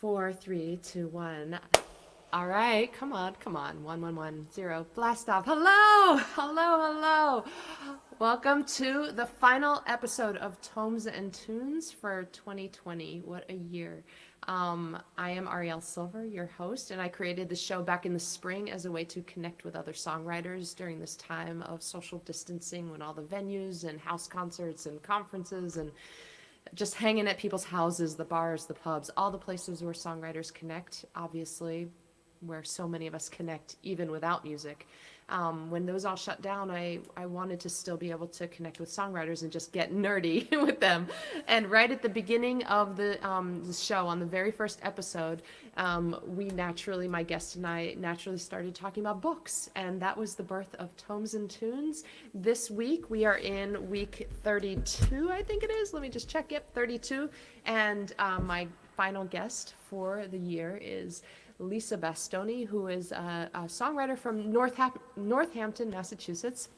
Four, three, two, one. All right, come on. 1110. Blast off. Hello. Welcome to the final episode of Tomes and Tunes for 2020. What a year. I am Arielle Silver, your host, and I created the show back in the spring as a way to connect with other songwriters during this time of social distancing when all the venues and house concerts and conferences and just hanging at people's houses, the bars, the pubs, all the places where songwriters connect, obviously, where so many of us connect even without music. When those all shut down, I wanted to still be able to connect with songwriters and just get nerdy with them. And right at the beginning of the show, on the very first episode, my guest and I naturally started talking about books. And that was the birth of Tomes and Tunes. This week, we are in week 32, I think it is. Let me just check. Yep, 32. And my final guest for the year is Lisa Bastoni, who is a songwriter from Northampton, Massachusetts.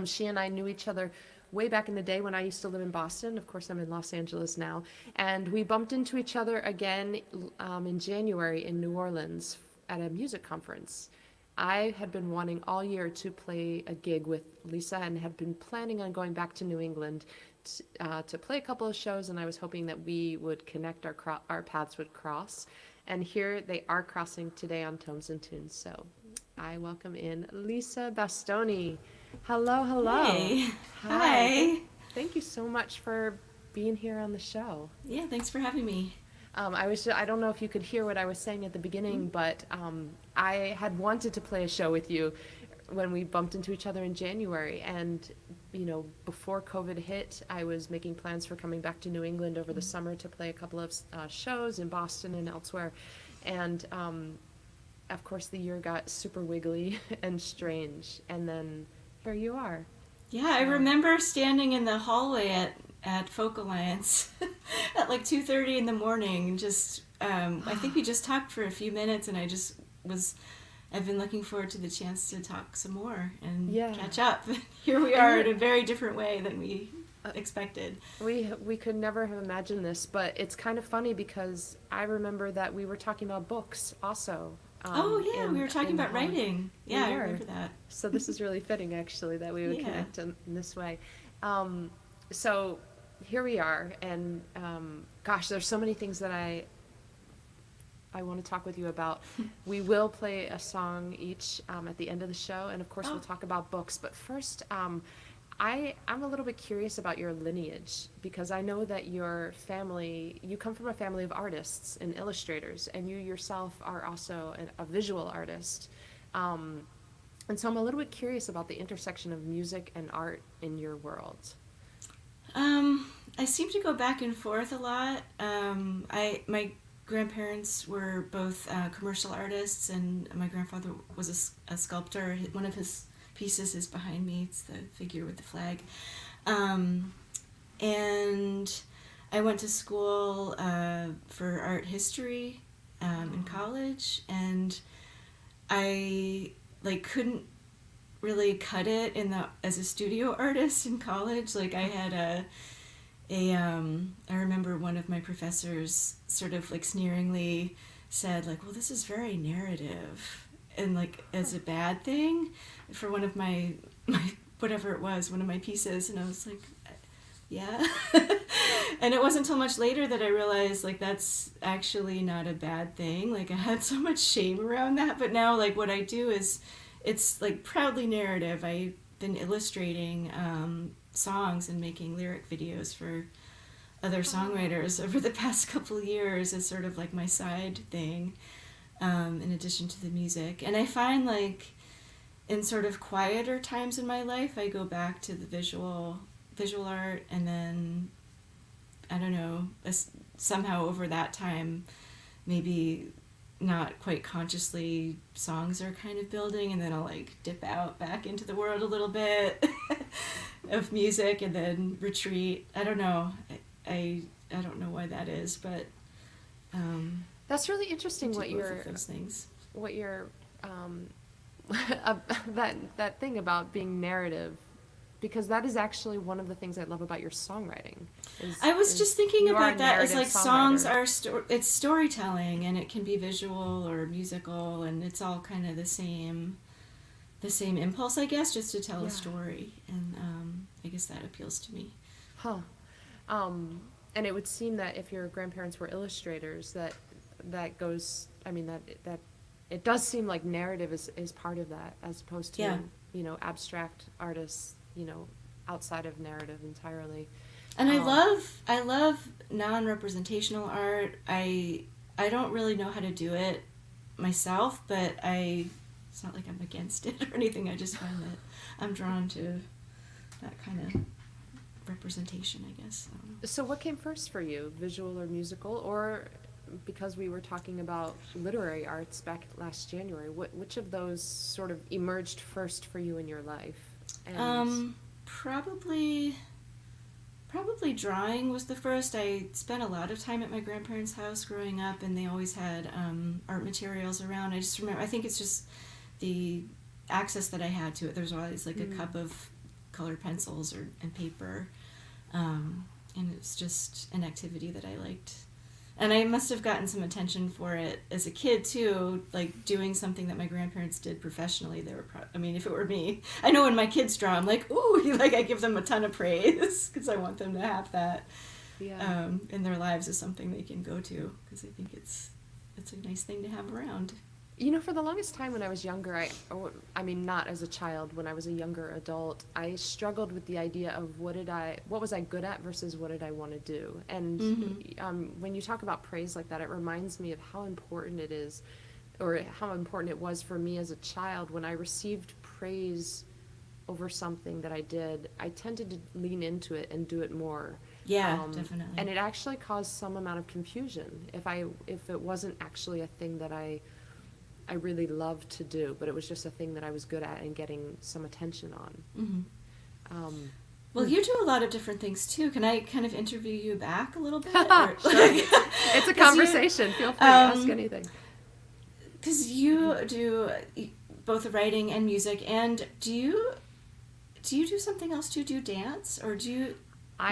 She and I knew each other way back in the day when I used to live in Boston. Of course, I'm in Los Angeles now. And we bumped into each other again in January in New Orleans at a music conference. I had been wanting all year to play a gig with Lisa and had been planning on going back to New England to play a couple of shows, and I was hoping that we would connect, our paths would cross. And here they are crossing today on Tomes and Tunes. So I welcome in Lisa Bastoni. Hello. Hey. Hi. Thank you so much for being here on the show. Yeah, thanks for having me. I don't know if you could hear what I was saying at the beginning, but I had wanted to play a show with you when we bumped into each other in January. And, before COVID hit, I was making plans for coming back to New England over the summer to play a couple of shows in Boston and elsewhere. And, of course, the year got super wiggly and strange. And then here you are. Yeah, I remember standing in the hallway at Folk Alliance at like 2:30 in the morning. Just, I think we just talked for a few minutes, and I've been looking forward to the chance to talk some more and catch up. Here we are in a very different way than we expected. We could never have imagined this, but it's kind of funny because I remember that we were talking about books also. We were talking about writing. Yeah, I remember that. So this is really fitting, actually, that we would connect in this way. So here we are, and there's so many things that I want to talk with you about. We will play a song each at the end of the show, and of course we'll talk about books. But first, I'm a little bit curious about your lineage, because I know that you come from a family of artists and illustrators, and you yourself are also a visual artist. And so I'm a little bit curious about the intersection of music and art in your world. I seem to go back and forth a lot. My grandparents were both commercial artists, and my grandfather was a sculptor. One of his pieces is behind me. It's the figure with the flag. And I went to school for art history in college, and I couldn't really cut it as a studio artist in college. I had I remember one of my professors sort of sneeringly said well, this is very narrative, and as a bad thing for one of my whatever it was, one of my pieces, and I was like, yeah. And it wasn't until much later that I realized that's actually not a bad thing. I had so much shame around that, but now what I do is it's proudly narrative. I've been illustrating songs and making lyric videos for other songwriters over the past couple years as sort of my side thing, in addition to the music. And I find in sort of quieter times in my life, I go back to the visual art, and then I don't know, somehow over that time, maybe not quite consciously, songs are kind of building, and then I'll dip out back into the world a little bit of music and then retreat. I don't know. I don't know why that is, but that's really interesting. What those things. What your that thing about being narrative because that is actually one of the things I love about your songwriting. I was just thinking you are a about that as narrative like songs songwriter. are it's storytelling, and it can be visual or musical, and it's all kind of the same impulse, I guess, just to tell a story, and I guess that appeals to me. Huh. And it would seem that if your grandparents were illustrators, that goes. I mean, that it does seem like narrative is part of that, as opposed to abstract artists, outside of narrative entirely. And I love non-representational art. I don't really know how to do it myself, but it's not like I'm against it or anything. I just find that I'm drawn to that kind of representation, I guess. So what came first for you, visual or musical, or because we were talking about literary arts back last January, which of those sort of emerged first for you in your life? And Probably drawing was the first. I spent a lot of time at my grandparents' house growing up, and they always had art materials around. I just remember, I think it's just the access that I had to it. There's always like a cup of colored pencils and paper, and it's just an activity that I liked. And I must have gotten some attention for it as a kid too, like doing something that my grandparents did professionally. They were, if it were me, I know when my kids draw, I'm like, ooh, like I give them a ton of praise because I want them to have that in their lives as something they can go to, because I think it's a nice thing to have around. For the longest time when I was younger, not as a child, when I was a younger adult, I struggled with the idea of what was I good at versus what did I want to do. And when you talk about praise like that, it reminds me of how important it is, or how important it was for me as a child. When I received praise over something that I did, I tended to lean into it and do it more. Yeah, definitely. And it actually caused some amount of confusion if it wasn't actually a thing that I really loved to do, but it was just a thing that I was good at and getting some attention on. Well, you do a lot of different things too. Can I kind of interview you back a little bit? Sure. It's a conversation. Feel free to ask anything. Because you do both writing and music, and do you do something else too? Do you dance, or do you?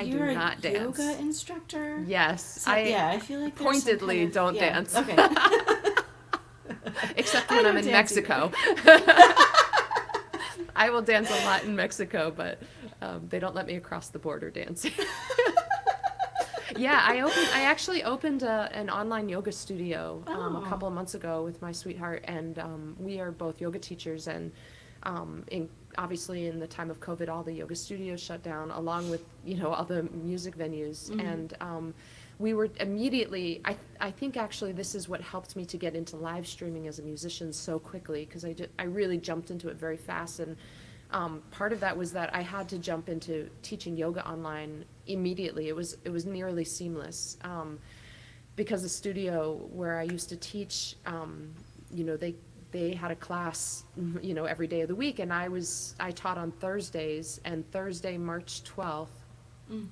You're not a dance. Yoga instructor? Yes. So, I feel like there's pointedly some kind of, don't dance. Okay. Except when I'm in Mexico. I will dance a lot in Mexico, but they don't let me across the border dancing. Yeah, I actually opened an online yoga studio a couple of months ago with my sweetheart, and we are both yoga teachers, and obviously in the time of COVID, all the yoga studios shut down, along with all the music venues, and we were immediately, I think actually this is what helped me to get into live streaming as a musician so quickly, because I really jumped into it very fast, and part of that was that I had to jump into teaching yoga online immediately. It was nearly seamless, because the studio where I used to teach, they had a class, every day of the week, and I taught on Thursdays, and Thursday, March 12th,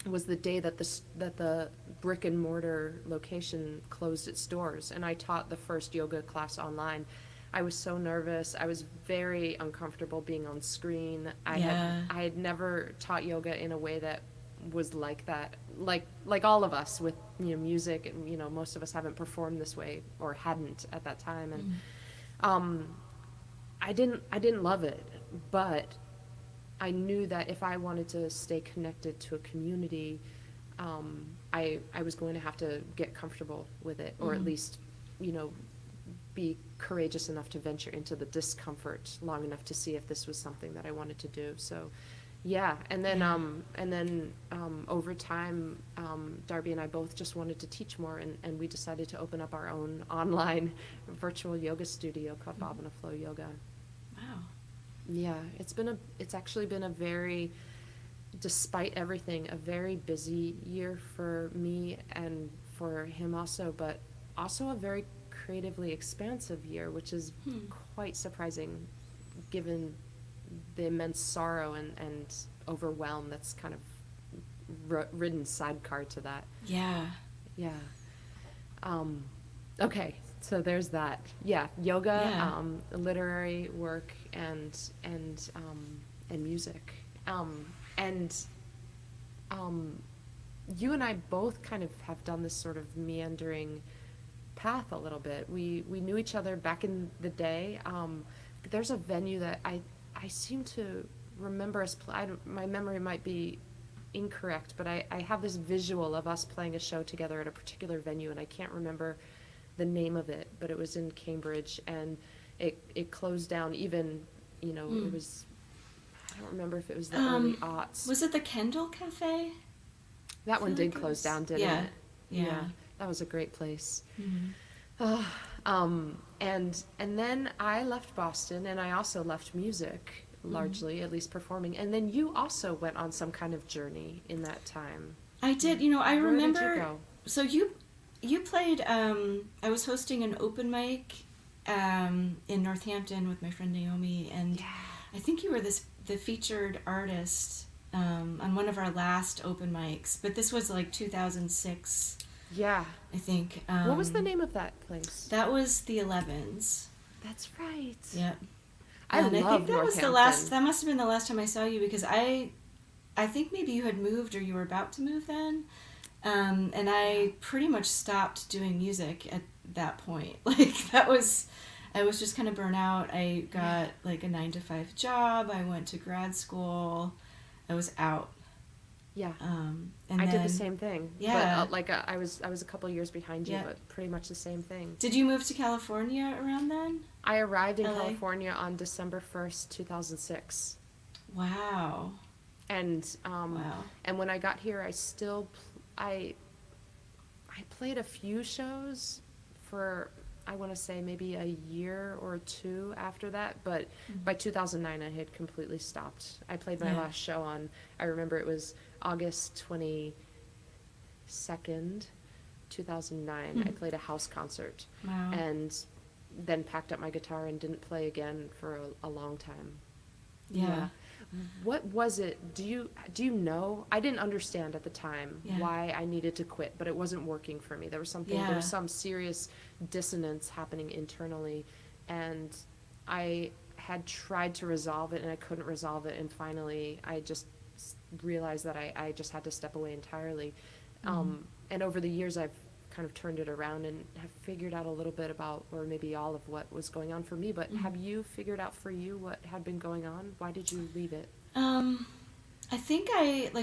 was the day that the brick and mortar location closed its doors, and I taught the first yoga class online. I was so nervous. I was very uncomfortable being on screen. I had never taught yoga in a way that was like that, like all of us with music, and most of us haven't performed this way, or hadn't at that time, and I didn't love it, but I knew that if I wanted to stay connected to a community, I was going to have to get comfortable with it, or at least, be courageous enough to venture into the discomfort long enough to see if this was something that I wanted to do. So, yeah, and then over time, Darby and I both just wanted to teach more, and we decided to open up our own online virtual yoga studio called Bhavana Flow Yoga. Wow. Yeah, it's actually been a very, despite everything, a very busy year for me and for him also, but also a very creatively expansive year, which is quite surprising given the immense sorrow and overwhelm that's kind of ridden sidecar to that. Yeah. Okay, so there's that. Yeah, yoga, literary work, and music. And you and I both kind of have done this sort of meandering path a little bit. We knew each other back in the day. There's a venue that I seem to remember us. My memory might be incorrect, but I have this visual of us playing a show together at a particular venue, and I can't remember the name of it, but it was in Cambridge, and it closed down. Even it was. I don't remember if it was the early aughts. Was it the Kendall Cafe? That one did close down, didn't it? Yeah. That was a great place. Mm-hmm. And then I left Boston, and I also left music, largely, at least performing. And then you also went on some kind of journey in that time. I did. I remember. Where did you go? So you played. I was hosting an open mic in Northampton with my friend Naomi, and I think you were the featured artist on one of our last open mics. But this was like 2006. Yeah. I think. What was the name of that place? That was the 11s. That's right. Yep. I think that Northampton. was the last. That must have been the last time I saw you, because I think maybe you had moved or you were about to move then, and I pretty much stopped doing music at that point. I was just kind of burnt out. I got like a 9-to-5 job. I went to grad school. I was out. Yeah. And I did the same thing. Yeah. But I was a couple years behind you, but pretty much the same thing. Did you move to California around then? I arrived in LA? California on December 1st, 2006. Wow. And Wow. and when I got here, I played a few shows for, I want to say, maybe a year or two after that, but by 2009 I had completely stopped. I played my last show on, I remember it was August 22nd, 2009. I played a house concert. Wow. And then packed up my guitar and didn't play again for a long time. Yeah. What was it? Do you know? I didn't understand at the time why I needed to quit, but it wasn't working for me. There was some serious dissonance happening internally, and I had tried to resolve it and I couldn't resolve it, and finally I just realized that I just had to step away entirely. And over the years I've kind of turned it around and have figured out a little bit about, or maybe all of what was going on for me, but have you figured out for you what had been going on? Why did you leave it? I think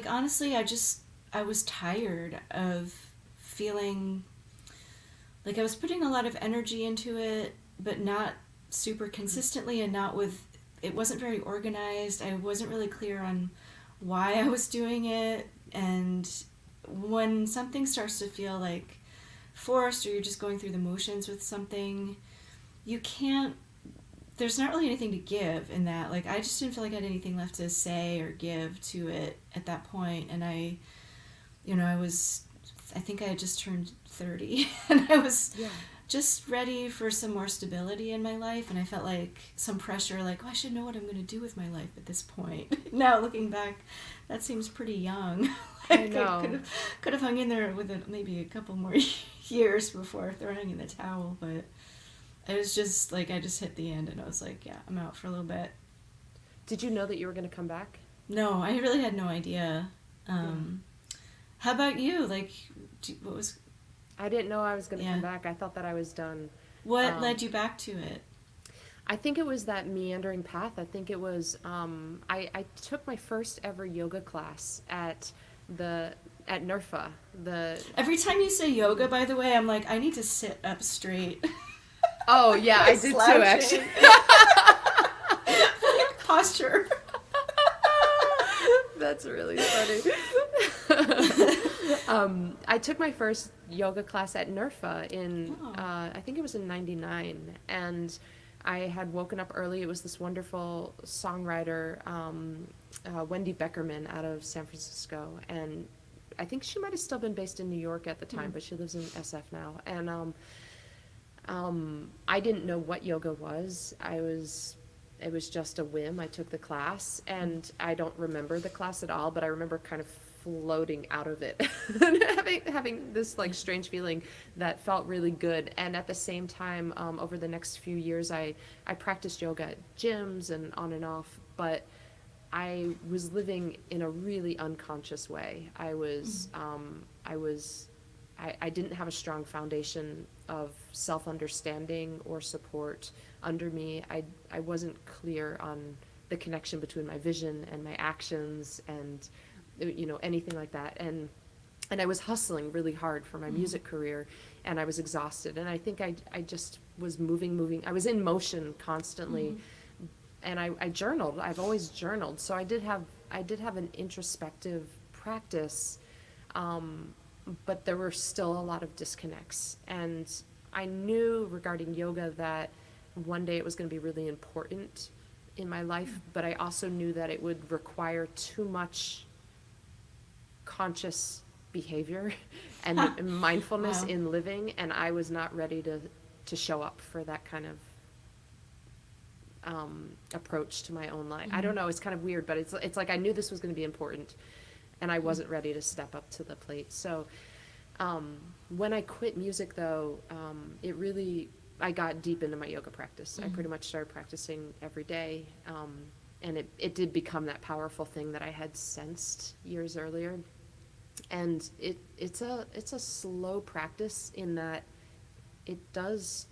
honestly, I was tired of feeling like I was putting a lot of energy into it, but not super consistently, and it wasn't very organized. I wasn't really clear on why I was doing it. And when something starts to feel like forced, or you're just going through the motions with something, there's not really anything to give in that. I just didn't feel like I had anything left to say or give to it at that point. And I think I had just turned 30 and I was just ready for some more stability in my life. And I felt like some pressure, I should know what I'm going to do with my life at this point. Now looking back, that seems pretty young. I know. I could have hung in there with it maybe a couple more years before throwing in the towel, but I was just I just hit the end and I was like, I'm out for a little bit. Did you know that you were going to come back? No, I really had no idea. How about you? What was... I didn't know I was going to come back. I thought that I was done. What led you back to it? I think it was that meandering path. I think it was, I took my first ever yoga class at NERFA. Every time you say yoga, by the way, I'm like, I need to sit up straight. Oh, yeah, I did too, actually. Posture. That's really funny. I took my first yoga class at NERFA in, I think it was in 99, and I had woken up early. It was this wonderful songwriter, Wendy Beckerman, out of San Francisco, and I think she might have still been based in New York at the time, but she lives in SF now. And I didn't know what yoga was. It was just a whim. I took the class, and I don't remember the class at all, but I remember kind of floating out of it and having this strange feeling that felt really good. And at the same time, over the next few years, I practiced yoga at gyms and on and off, but I was living in a really unconscious way. I didn't have a strong foundation of self-understanding or support under me. I wasn't clear on the connection between my vision and my actions and, anything like that. And I was hustling really hard for my music career, and I was exhausted. And I think I just was moving. I was in motion constantly. And I journaled. I've always journaled. So I did have an introspective practice, but there were still a lot of disconnects. And I knew regarding yoga that one day it was going to be really important in my life, but I also knew that it would require too much conscious behavior and mindfulness Wow. in living, and I was not ready to show up for that kind of approach to my own life. I don't know, it's kind of weird, but it's like I knew this was going to be important, and I wasn't ready to step up to the plate. So when I quit music, though, I got deep into my yoga practice. I pretty much started practicing every day, and it did become that powerful thing that I had sensed years earlier. And it's a slow practice in that it does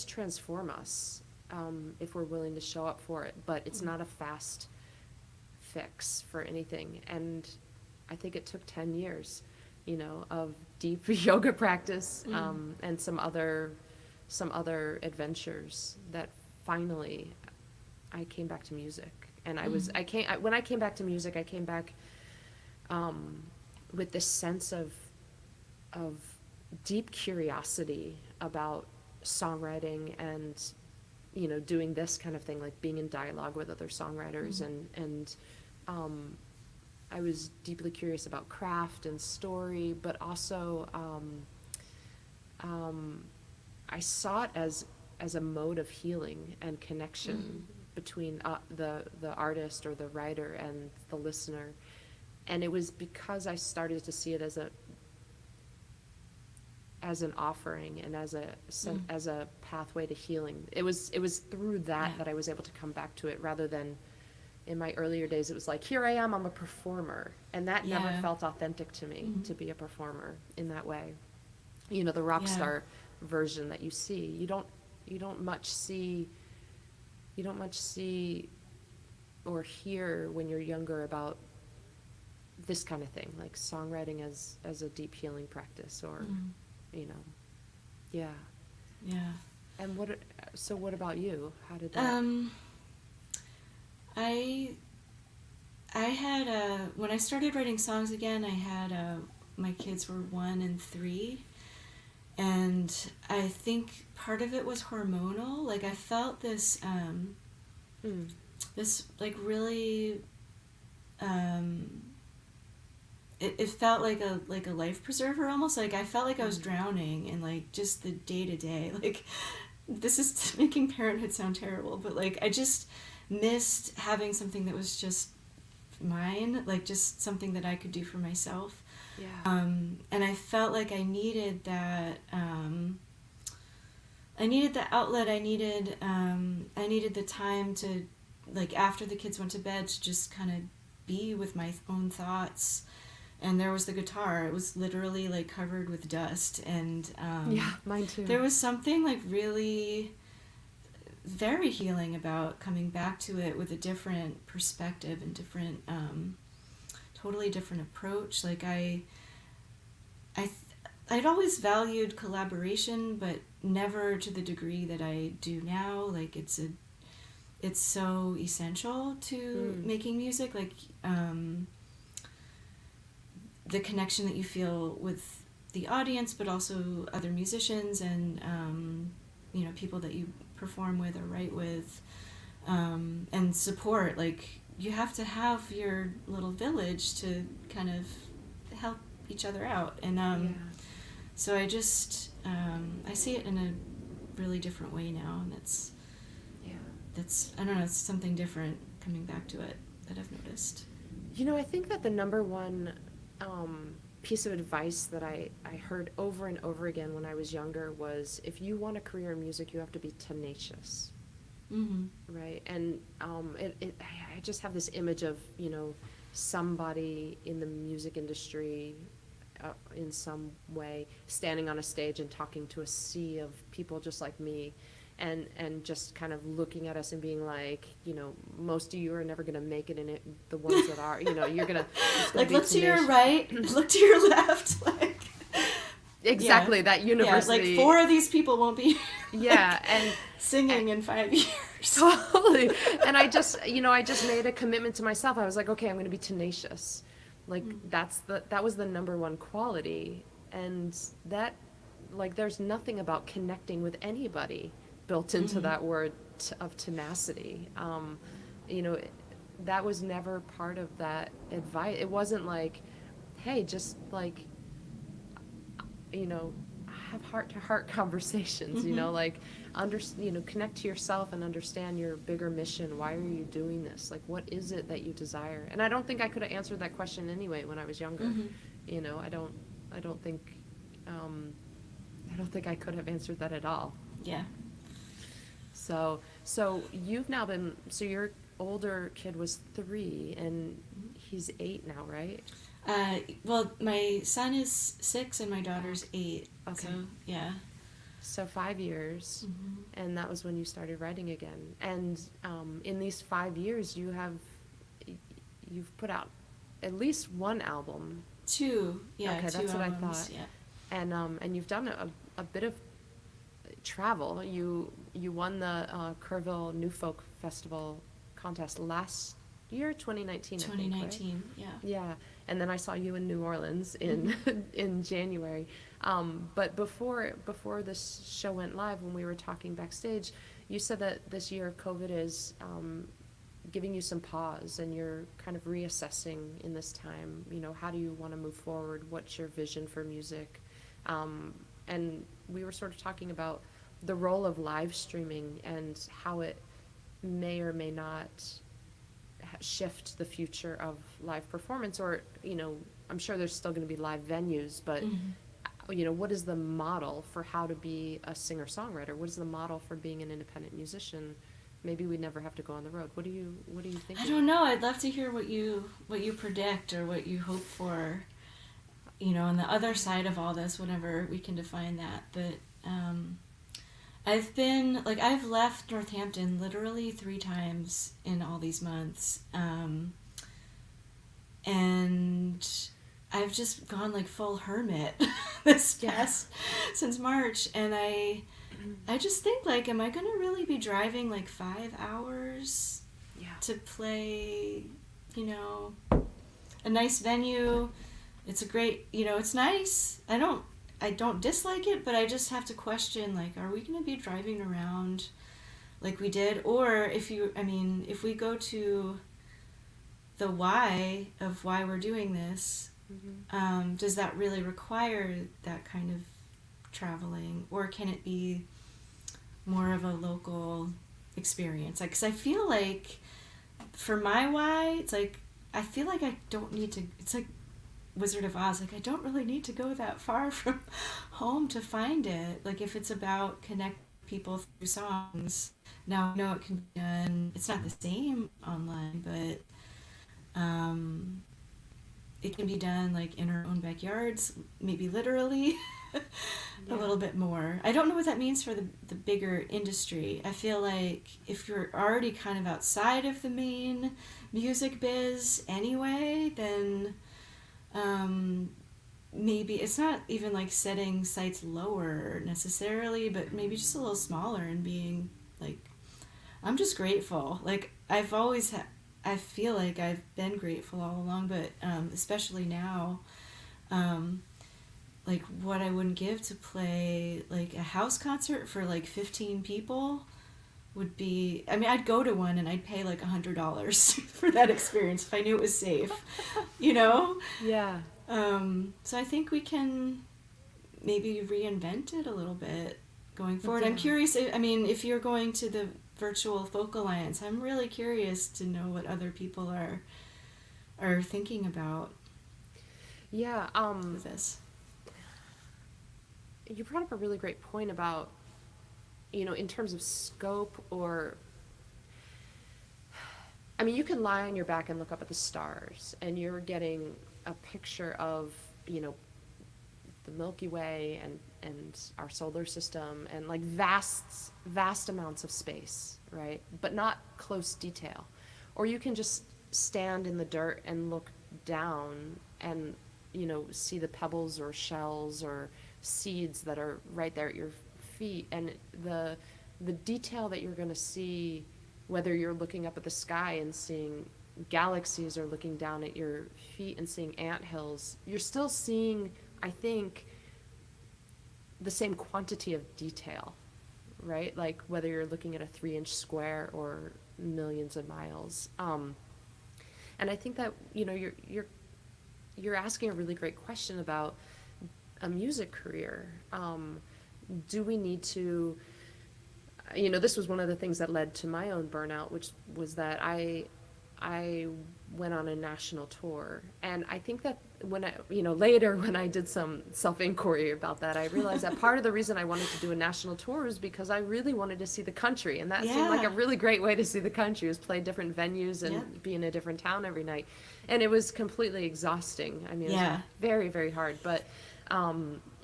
transform us, if we're willing to show up for it, but it's not a fast fix for anything. And I think it took 10 years, of deep yoga practice, and some other adventures that finally I came back to music. And when I came back to music, I came back with this sense of deep curiosity about songwriting and doing this kind of thing, like being in dialogue with other songwriters. And I was deeply curious about craft and story, but also I saw it as a mode of healing and connection between the artist or the writer and the listener. And it was because I started to see it as an offering and as a pathway to healing. It was through that I was able to come back to it, rather than in my earlier days it was like, here I am, I'm a performer, and that never felt authentic to me, to be a performer in that way. The rock star version that you see, you don't much see or hear when you're younger about this kind of thing, like songwriting as a deep healing practice, or yeah. And what about you? How did that? I had when I started writing songs again, I had my kids were 1 and 3, and I think part of it was hormonal. Like I felt this this like really it felt like a life preserver almost. Like I felt like I was drowning in like just the day-to-day. Like this is making parenthood sound terrible, but like I just missed having something that was just mine, like just something that I could do for myself. And I felt like I needed that outlet. I needed the time to, like, after the kids went to bed, to just kind of be with my own thoughts. And there was the guitar. It was literally like covered with dust, and mine too. There was something like really very healing about coming back to it with a different perspective and different totally different approach. Like I'd always valued collaboration, but never to the degree that I do now. Like it's so essential to making music. Like the connection that you feel with the audience, but also other musicians and people that you perform with or write with, and support. Like you have to have your little village to kind of help each other out. And so I just I see it in a really different way now, and that's I don't know, it's something different coming back to it that I've noticed. I think that the number one piece of advice that I heard over and over again when I was younger was, if you want a career in music, you have to be tenacious. Mm-hmm. right? And I just have this image of, you know, somebody in the music industry, in some way, standing on a stage and talking to a sea of people just like me, and just kind of looking at us and being like, you know, most of you are never going to make it in it. The ones that are, you know, you're gonna, it's gonna Like, be look to your tenacious. right, look to your left, like, Exactly, yeah, that yeah, like university. 4 of these people won't be Yeah, like and singing in 5 years. totally. And I just, you know, I just made a commitment to myself. I was like, okay, I'm going to be tenacious. Like that was the number one quality. And that, like, there's nothing about connecting with anybody built into Mm-hmm. that word of tenacity. You know, that was never part of that advice. It wasn't like, hey, just like, you know, have heart to heart conversations, you Mm-hmm. know, like you know, connect to yourself and understand your bigger mission. Why are you doing this? Like, what is it that you desire? And I don't think I could have answered that question anyway when I was younger. Mm-hmm. You know, I don't think, um, I don't think I could have answered that at all. Yeah. So you've now been, so your older kid was 3 and he's 8 now, right? Well, my son is 6 and my daughter's 8. Okay. So, yeah. So 5 years, Mm-hmm. and that was when you started writing again. And in these 5 years, you've put out at least one album. 2, yeah, Okay, 2 that's what I albums, thought. yeah. And you've done a bit of travel. You won the Kerrville New Folk Festival contest last year, 2019, I think, right? 2019, yeah. Yeah, and then I saw you in New Orleans in in January. But before this show went live, when we were talking backstage, you said that this year of COVID is giving you some pause, and you're kind of reassessing in this time. You know, how do you want to move forward? What's your vision for music? And we were sort of talking about the role of live streaming and how it may or may not shift the future of live performance, or, you know, I'm sure there's still going to be live venues, but you know, what is the model for how to be a singer-songwriter? What is the model for being an independent musician? Maybe we never have to go on the road. What do you think? I don't know. I'd love to hear what you predict or what you hope for, you know, on the other side of all this, whenever we can define that. But I've left Northampton literally 3 times in all these months. And I've just gone like full hermit since March. And I just think, like, am I going to really be driving like 5 hours to play, you know, a nice venue? It's a great, you know, it's nice. I don't dislike it, but I just have to question, like, are we going to be driving around like we did? Or if we go to the why of why we're doing this, does that really require that kind of traveling? Or can it be more of a local experience? Like, 'cause I feel like for my why, it's like, I feel like I don't need to, it's like Wizard of Oz, like, I don't really need to go that far from home to find it. Like, if it's about connect people through songs, now I know it can be done, it's not the same online, but it can be done like in our own backyards, maybe literally. A little bit more. I don't know what that means for the bigger industry. I feel like if you're already kind of outside of the main music biz anyway, then maybe it's not even like setting sites lower necessarily, but maybe just a little smaller and being like, I'm just grateful. Like, I've always I feel like I've been grateful all along, but especially now, like, what I wouldn't give to play like a house concert for like 15 people would be, I mean, I'd go to one and I'd pay like $100 for that experience if I knew it was safe, you know? Yeah. So I think we can maybe reinvent it a little bit going forward. Yeah. I'm curious, I mean, if you're going to the Virtual Folk Alliance, I'm really curious to know what other people are thinking about Yeah. with this. You brought up a really great point about, you know, in terms of scope or I mean, you can lie on your back and look up at the stars, and you're getting a picture of, you know, the Milky Way and our solar system and like vast amounts of space, right? But not close detail. Or you can just stand in the dirt and look down and, you know, see the pebbles or shells or seeds that are right there at your feet, and the detail that you're going to see, whether you're looking up at the sky and seeing galaxies or looking down at your feet and seeing anthills, you're still seeing, I think, the same quantity of detail, right? Like whether you're looking at a 3-inch square or millions of miles. And I think that, you know, you're asking a really great question about a music career. Do we need to, you know, this was one of the things that led to my own burnout, which was that I went on a national tour. And I think that when I, you know, later when I did some self-inquiry about that, I realized that part of the reason I wanted to do a national tour is because I really wanted to see the country. And that seemed like a really great way to see the country, was play different venues and be in a different town every night. And it was completely exhausting. I mean, it was very, very hard. But,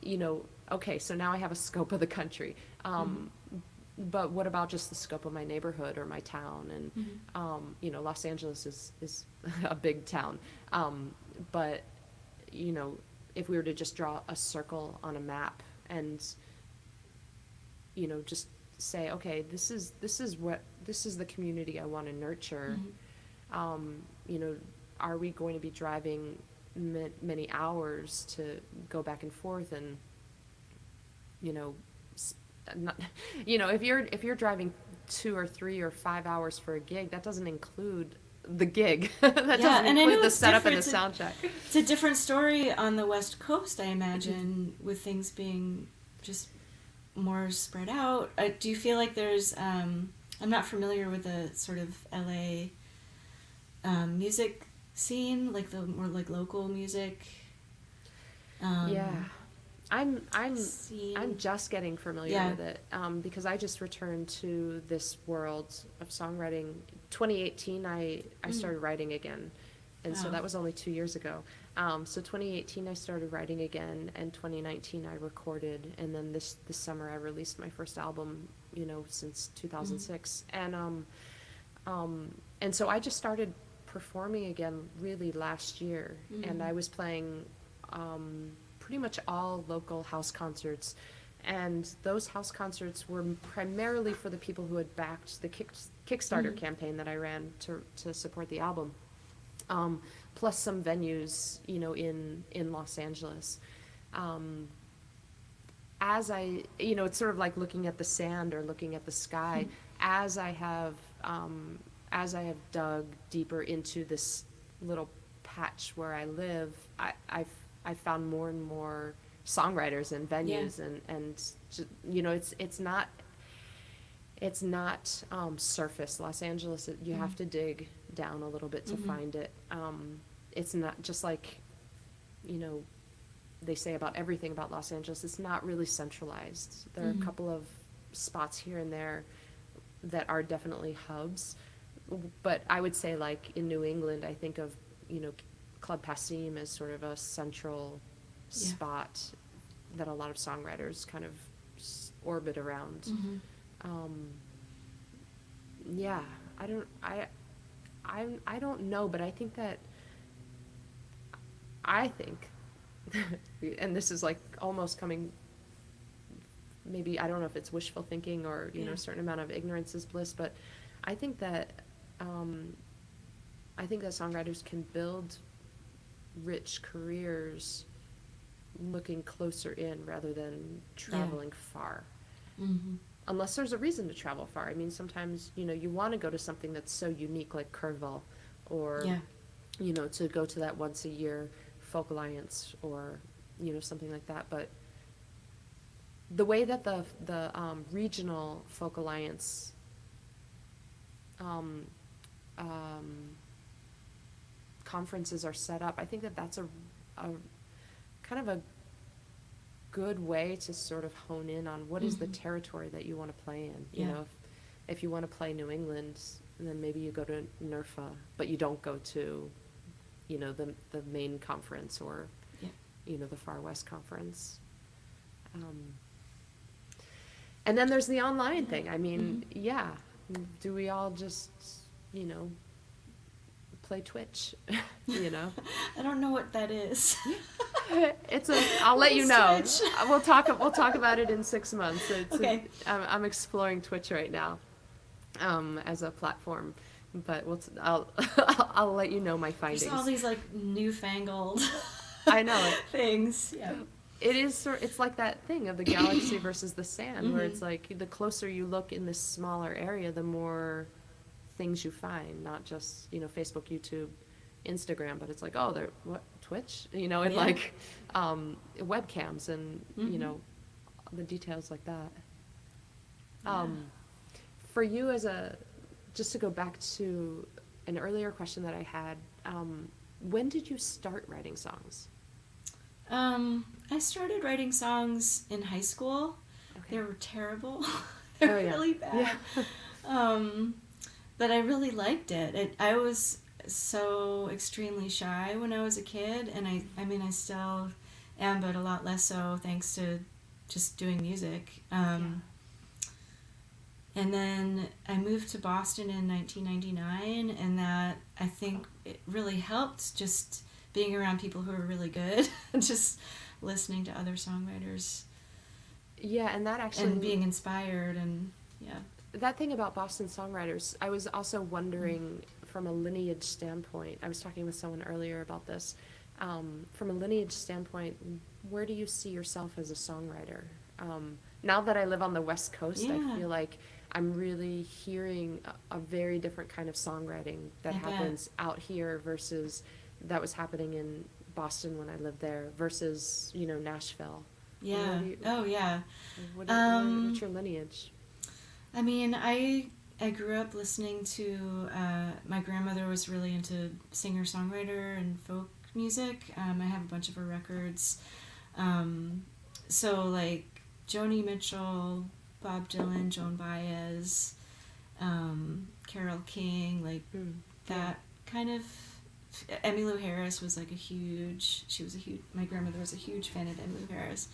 you know, okay, so now I have a scope of the country. But what about just the scope of my neighborhood or my town? And, you know, Los Angeles is a big town. But, you know, if we were to just draw a circle on a map and, you know, just say, okay, this is the community I want to nurture. You know, are we going to be driving many hours to go back and forth and, you know, not, you know, if you're driving 2 or 3 or 5 hours for a gig, that doesn't include the gig. That doesn't include the setup and the sound check. It's a different story on the West Coast, I imagine, with things being just more spread out. Do you feel like there's I'm not familiar with the sort of LA music scene, like the more like local music. I'm just getting familiar with it because I just returned to this world of songwriting. 2018, I started writing again, and so that was only 2 years ago. So 2018, I started writing again, and 2019, I recorded, and then this summer, I released my first album, you know, since 2006, and so I just started performing again really last year, and I was playing pretty much all local house concerts, and those house concerts were primarily for the people who had backed the Kickstarter campaign that I ran to support the album, plus some venues, you know, in Los Angeles. As I, you know, it's sort of like looking at the sand or looking at the sky. As I have dug deeper into this little patch where I live, I found more and more songwriters and venues, and you know, it's not surface. Los Angeles, you have to dig down a little bit to find it. It's not just like, you know, they say about everything about Los Angeles, it's not really centralized. There are a couple of spots here and there that are definitely hubs, but I would say, like in New England, I think of, you know, Club Passim as sort of a central spot that a lot of songwriters kind of orbit around. I don't know, but I think, and this is like almost coming, maybe, I don't know if it's wishful thinking or, you know, a certain amount of ignorance is bliss, but I think that songwriters can build rich careers looking closer in rather than traveling far. Unless there's a reason to travel far. I mean, sometimes, you know, you want to go to something that's so unique, like Curville, or you know, to go to that once a year Folk Alliance, or, you know, something like that. But the way that the regional Folk Alliance conferences are set up, I think that that's a kind of a good way to sort of hone in on what is the territory that you want to play in. You know, if you want to play New England, and then maybe you go to NERFA, but you don't go to, the main conference or, the Far West Conference. And then there's the online thing. I mean, do we all just, play Twitch, I don't know what that is. I'll let you know. Twitch? We'll talk about it in 6 months. Okay. I'm exploring Twitch right now, as a platform, but I'll let you know my findings. There's all these like newfangled I know it. things. Yeah. It's like that thing of the galaxy versus the sand, where it's like the closer you look in this smaller area, the more things you find, not just, Facebook, YouTube, Instagram, but it's like, oh, Twitch, and like webcams and, the details like that. For you just to go back to an earlier question that I had, when did you start writing songs? I started writing songs in high school. Okay. They were terrible. They were really bad. Yeah. But I really liked it. I was so extremely shy when I was a kid, and I mean I still am, but a lot less so thanks to just doing music. And then I moved to Boston in 1999, and that, I think, it really helped, just being around people who are really good and just listening to other songwriters. Yeah, and that actually... And being inspired, and that thing about Boston songwriters, I was also wondering from a lineage standpoint, I was talking with someone earlier about this, from a lineage standpoint, where do you see yourself as a songwriter? Now that I live on the West Coast, I feel like I'm really hearing a very different kind of songwriting that happens out here versus that was happening in Boston when I lived there versus, Nashville. Yeah. What's your lineage? I mean, I grew up listening to, my grandmother was really into singer-songwriter and folk music. I have a bunch of her records. So, like, Joni Mitchell, Bob Dylan, Joan Baez, Carole King, like that kind of... Emmylou Harris was like my grandmother was a huge fan of Emmylou Harris.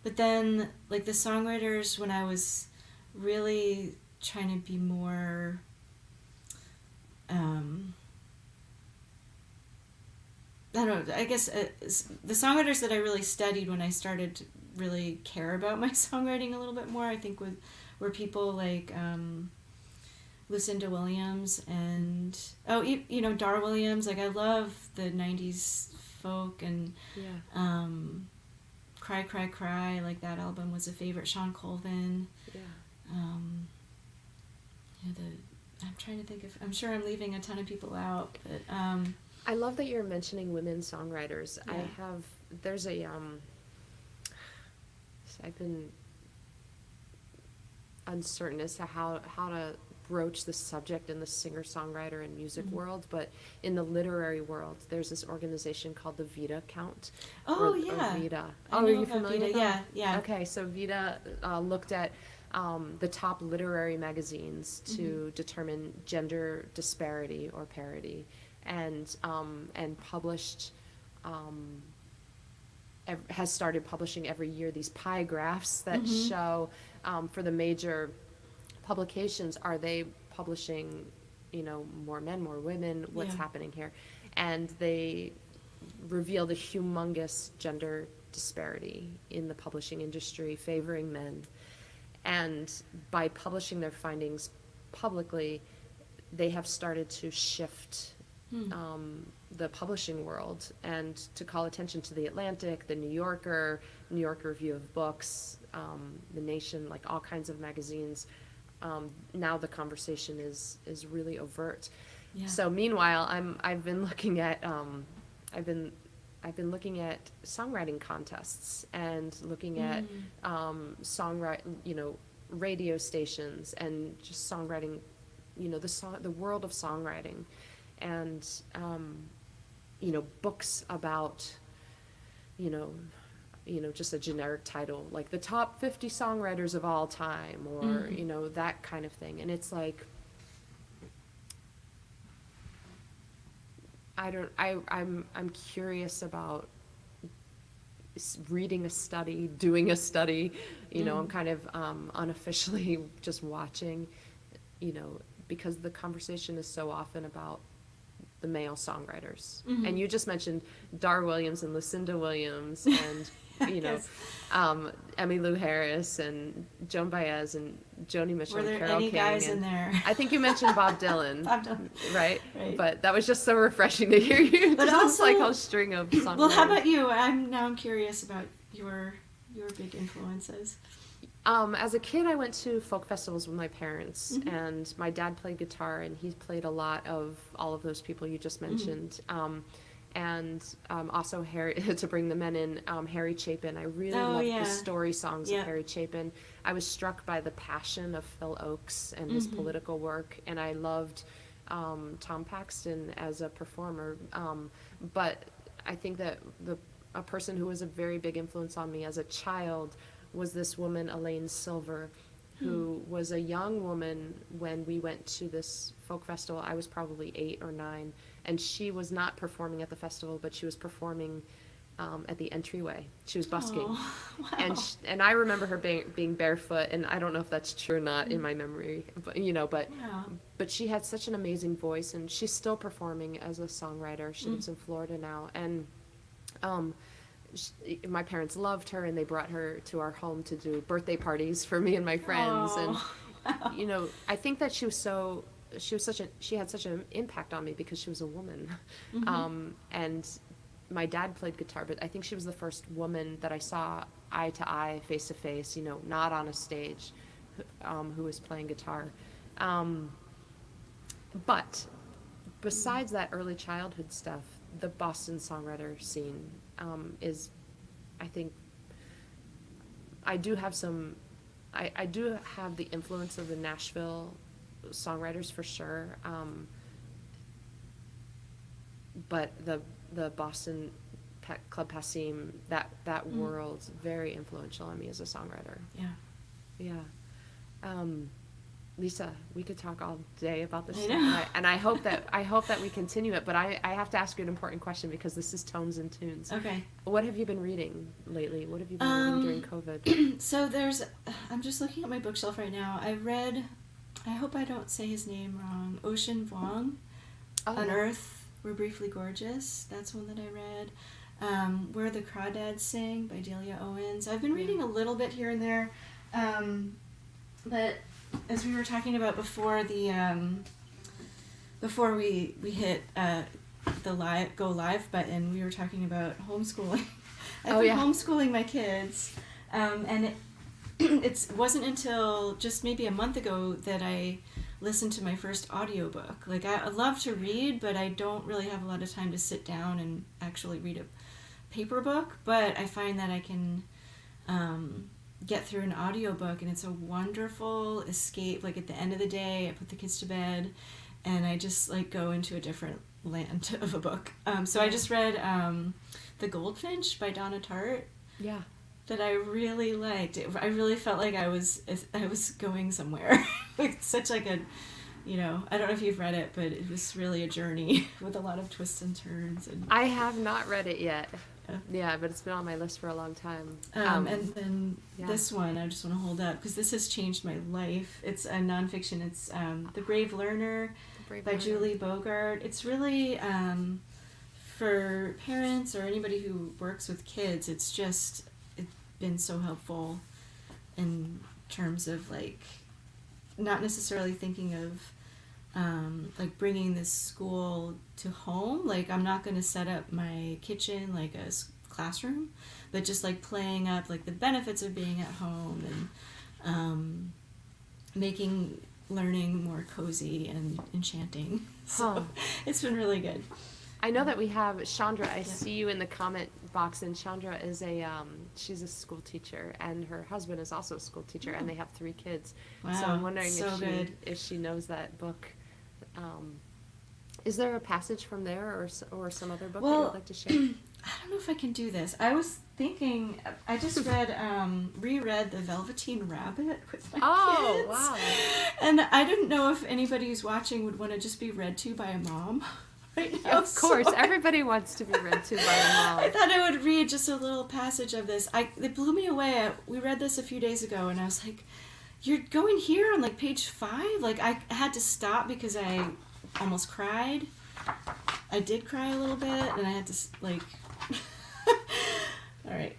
But then, like, the songwriters, when I was really trying to be more, I don't know, I guess the songwriters that I really studied when I started to really care about my songwriting a little bit more, I think were people like Lucinda Williams and Dar Williams. Like, I love the 90s folk and Cry Cry Cry, like that album was a favorite. Sean Colvin. I'm trying to think of, I'm sure I'm leaving a ton of people out, but I love that you're mentioning women songwriters. I've been uncertain as to how to broach the subject in the singer-songwriter and music world, but in the literary world, there's this organization called the Vita Count. Oh, or Vita. Are you familiar with that? Yeah. Okay, so Vita looked at the top literary magazines to determine gender disparity or parity, and published, has started publishing every year these pie graphs that show for the major publications, are they publishing, more men, more women, what's happening here? And they reveal the humongous gender disparity in the publishing industry favoring men. And by publishing their findings publicly, they have started to shift the publishing world and to call attention to the Atlantic, the New Yorker, New York Review of Books, the Nation, like all kinds of magazines. Now the conversation is really overt. Yeah. So meanwhile, I've been looking at songwriting contests and looking at radio stations and just songwriting, the world of songwriting, and books about just a generic title, like the top 50 songwriters of all time, or, that kind of thing. And it's like, I'm curious about reading a study, doing a study, I'm kind of unofficially just watching, because the conversation is so often about the male songwriters. And you just mentioned Dar Williams and Lucinda Williams and, Yes. Emmylou Harris and Joan Baez and Joni Mitchell Were there and Carole any King. guys and in there? I think you mentioned Bob Dylan. Bob Dylan. Right? Right. But that was just so refreshing to hear you. But Just also, like a string of songwriters. Well, how about you? I'm curious about your big influences. As a kid, I went to folk festivals with my parents, and my dad played guitar, and he played a lot of all of those people you just mentioned. Also Harry, to bring the men in, Harry Chapin. I really loved the story songs of Harry Chapin. I was struck by the passion of Phil Oakes and his political work, and I loved Tom Paxton as a performer. But I think that a person who was a very big influence on me as a child was this woman, Arielle Silver, who was a young woman when we went to this folk festival. I was probably 8 or 9, and she was not performing at the festival, but she was performing at the entryway. She was busking. Oh, wow. And I remember her being barefoot, and I don't know if that's true or not in my memory, but but she had such an amazing voice, and she's still performing as a songwriter. She lives in Florida now, and my parents loved her, and they brought her to our home to do birthday parties for me and my friends. And I think that she had such an impact on me because she was a woman. And my dad played guitar, but I think she was the first woman that I saw eye to eye, face to face, not on a stage, who was playing guitar. But besides that early childhood stuff, the Boston songwriter scene is, I think, I do have the influence of the Nashville songwriters for sure, but the Boston Club Passim, that world's very influential on me as a songwriter. Lisa, we could talk all day about this stuff, and I hope that we continue it. But I have to ask you an important question because this is Tomes and Tunes. Okay. What have you been reading lately? What have you been reading during COVID? So I'm just looking at my bookshelf right now. I read, I hope I don't say his name wrong, Ocean Vuong, On Earth We're Briefly Gorgeous. That's one that I read. Where the Crawdads Sing by Delia Owens. I've been reading a little bit here and there, but as we were talking about before before we hit the go live button, we were talking about homeschooling. I've been homeschooling my kids, and it wasn't until just maybe a month ago that I listened to my first audiobook. Like, I love to read, but I don't really have a lot of time to sit down and actually read a paper book, but I find that I can get through an audiobook, and it's a wonderful escape. Like, at the end of the day, I put the kids to bed, and I just go into a different land of a book. So I just read The Goldfinch by Donna Tartt. Yeah. That I really liked. I really felt like I was going somewhere. It's such a, I don't know if you've read it, but it was really a journey with a lot of twists and turns. And I have not read it yet. Yeah, but it's been on my list for a long time. And then this one I just want to hold up because this has changed my life. It's a nonfiction. It's The Brave Learner by Julie Bogart. It's really for parents or anybody who works with kids. It's been so helpful in terms of not necessarily thinking of bringing this school to home. I'm not going to set up my kitchen like a classroom, but just playing up the benefits of being at home and making learning more cozy and enchanting. So it's been really good. I know that we have Chandra. I see you in the comment box, and Chandra is she's a school teacher, and her husband is also a school teacher, and they have 3 kids. Wow, so I'm wondering if she knows that book. Is there a passage from there or some other book that you'd like to share? I don't know if I can do this. I was thinking, I just reread The Velveteen Rabbit with my kids. Oh, wow. And I didn't know if anybody who's watching would want to just be read to by a mom. right now. Of course, so everybody wants to be read to by a I mom. thought I would read just a little passage of this. It blew me away. We read this a few days ago, and I was like, "You're going here on like page 5?" Like I had to stop because I almost cried. I did cry a little bit, and I had to like. All right.